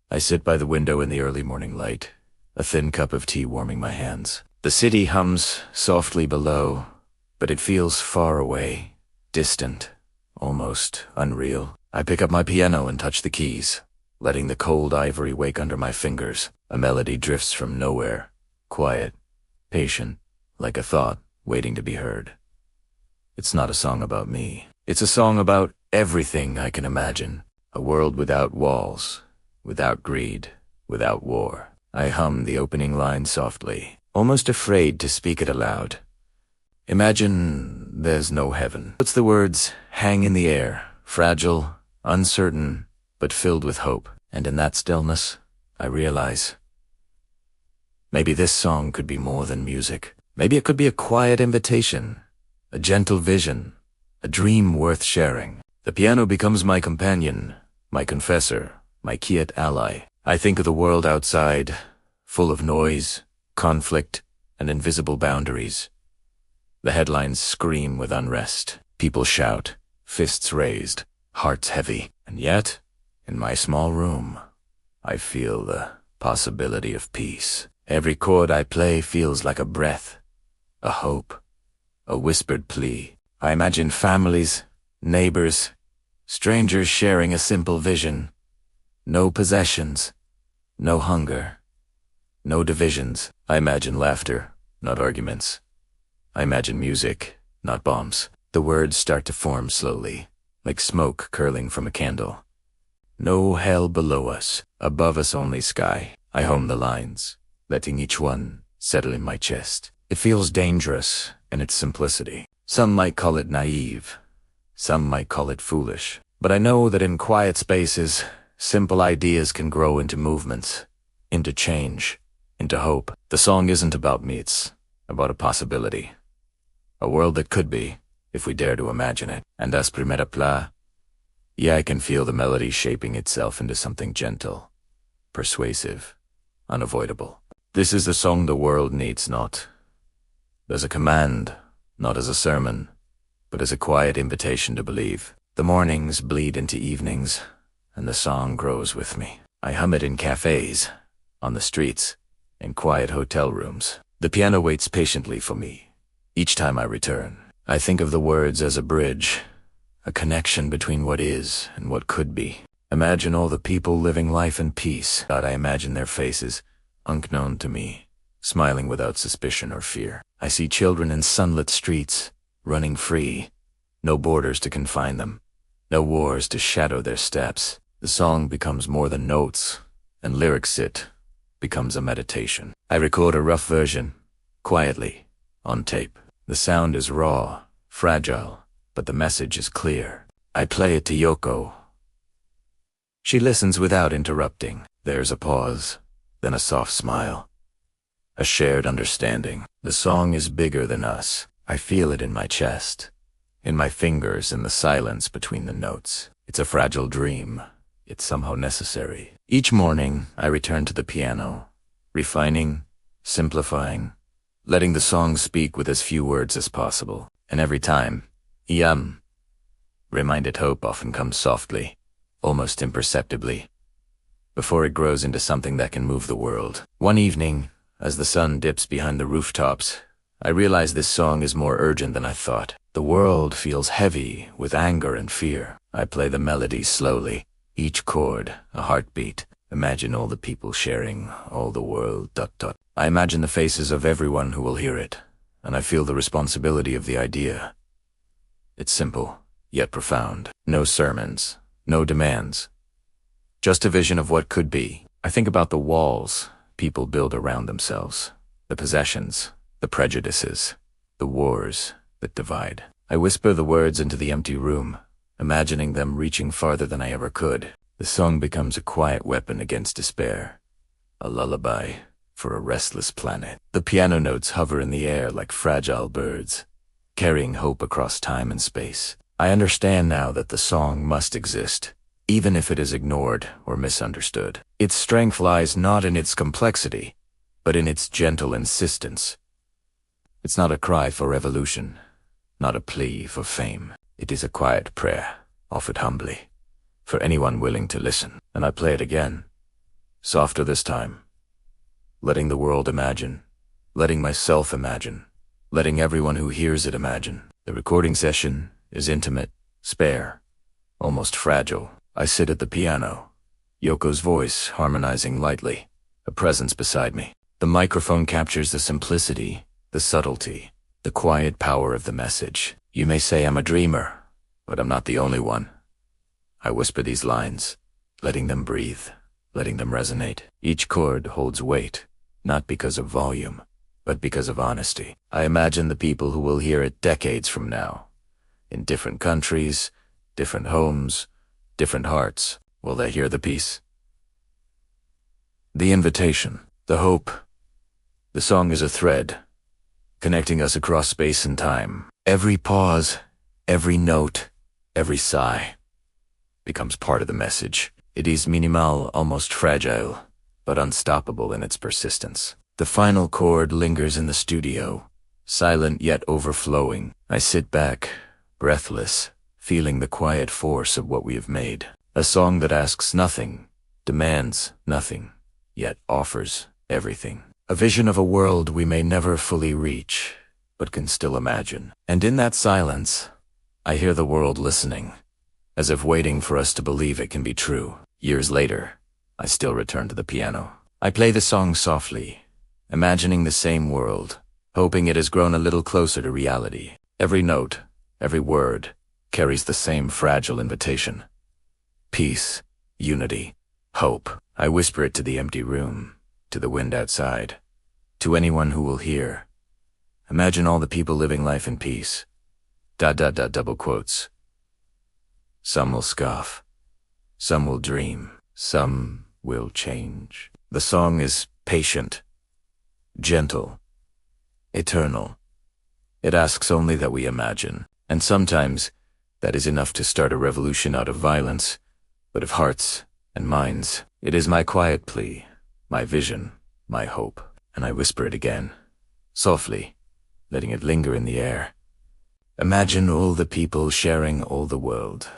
I sit by the window in the early morning light, a thin cup of tea warming my hands. The city hums softly below, but it feels far away, distant, almost unreal. I pick up my piano and touch the keys, letting the cold ivory wake under my fingers. A melody drifts from nowhere, quiet, patient, like a thought waiting to be heard. It's not a song about me. It's a song about everything I can imagine. A world without walls, without greed, without war. I hum the opening line softly, almost afraid to speak it aloud. Imagine there's no heaven. Puts the words hang in the air, fragile, uncertain, but filled with hope. And in that stillness, I realize maybe this song could be more than music. Maybe it could be a quiet invitation, a gentle vision, a dream worth sharing. The piano becomes my companion, my confessor, my quiet ally. I think of the world outside, full of noise, conflict, and invisible boundaries. The headlines scream with unrest. People shout, fists raised, hearts heavy. And yet, in my small room, I feel the possibility of peace. Every chord I play feels like a breath, a hope, a whispered plea. I imagine families, neighbors, strangers sharing a simple vision. No possessions, no hunger, no divisions. I imagine laughter, not arguments. I imagine music, not bombs. The words start to form slowly, like smoke curling from a candle. No hell below us, above us only sky. I hum the lines, letting each one settle in my chest. It feels dangerous in its simplicity. Some might call it naive, some might call it foolish. But I know that in quiet spaces, simple ideas can grow into movements, into change, into hope. The song isn't about me, it's about a possibility. A world that could be, if we dare to imagine it. And as primera pla, yeah, I can feel the melody shaping itself into something gentle, persuasive, unavoidable. This is the song the world needs, not as a command, not as a sermon, but as a quiet invitation to believe. The mornings bleed into evenings, and the song grows with me. I hum it in cafes, on the streets, in quiet hotel rooms. The piano waits patiently for me. Each time I return, I think of the words as a bridge, a connection between what is and what could be. Imagine all the people living life in peace. I imagine their faces, unknown to me, smiling without suspicion or fear. I see children in sunlit streets, running free, no borders to confine them, no wars to shadow their steps. The song becomes more than notes, and lyrics becomes a meditation. I record a rough version, quietly, on tape. The sound is raw, fragile, but the message is clear. I play it to Yoko. She listens without interrupting. There's a pause, then a soft smile. A shared understanding. The song is bigger than us. I feel it in my chest, in my fingers, in the silence between the notes. It's a fragile dream. It's somehow necessary. Each morning, I return to the piano, refining, simplifying, letting the song speak with as few words as possible. And every time, reminded hope often comes softly, almost imperceptibly, before it grows into something that can move the world. One evening, as the sun dips behind the rooftops, I realize this song is more urgent than I thought. The world feels heavy with anger and fear. I play the melody slowly, each chord a heartbeat. Imagine all the people sharing, all the world, ... I imagine the faces of everyone who will hear it, and I feel the responsibility of the idea. It's simple, yet profound. No sermons, no demands. Just a vision of what could be. I think about the walls people build around themselves, the possessions, the prejudices, the wars that divide. I whisper the words into the empty room, imagining them reaching farther than I ever could. The song becomes a quiet weapon against despair, a lullaby for a restless planet. The piano notes hover in the air like fragile birds, carrying hope across time and space. I understand now that the song must exist, even if it is ignored or misunderstood. Its strength lies not in its complexity, but in its gentle insistence. It's not a cry for revolution, not a plea for fame. It is a quiet prayer, offered humbly, for anyone willing to listen. And I play it again, softer this time. Letting the world imagine. Letting myself imagine. Letting everyone who hears it imagine. The recording session is intimate, spare, almost fragile. I sit at the piano, Yoko's voice harmonizing lightly, a presence beside me. The microphone captures the simplicity, the subtlety, the quiet power of the message. You may say I'm a dreamer, but I'm not the only one. I whisper these lines, letting them breathe, letting them resonate. Each chord holds weight, not because of volume, but because of honesty. I imagine the people who will hear it decades from now, in different countries, different homes, different hearts. Will they hear the piece? The invitation, the hope. The song is a thread, connecting us across space and time. Every pause, every note, every sigh becomes part of the message. It is minimal, almost fragile, but unstoppable in its persistence. The final chord lingers in the studio, silent yet overflowing. I sit back, breathless, feeling the quiet force of what we have made. A song that asks nothing, demands nothing, yet offers everything. A vision of a world we may never fully reach, but can still imagine. And in that silence, I hear the world listening, as if waiting for us to believe it can be true. Years later, I still return to the piano. I play the song softly, imagining the same world, hoping it has grown a little closer to reality. Every note, every word, carries the same fragile invitation. Peace, unity, hope. I whisper it to the empty room, to the wind outside, to anyone who will hear. Imagine all the people living life in peace. ... double quotes. Some will scoff. Some will dream. Some will change. The song is patient, gentle, eternal. It asks only that we imagine. And sometimes that is enough to start a revolution out of violence, but of hearts and minds. It is my quiet plea, my vision, my hope. And I whisper it again, softly, letting it linger in the air. Imagine all the people sharing all the world.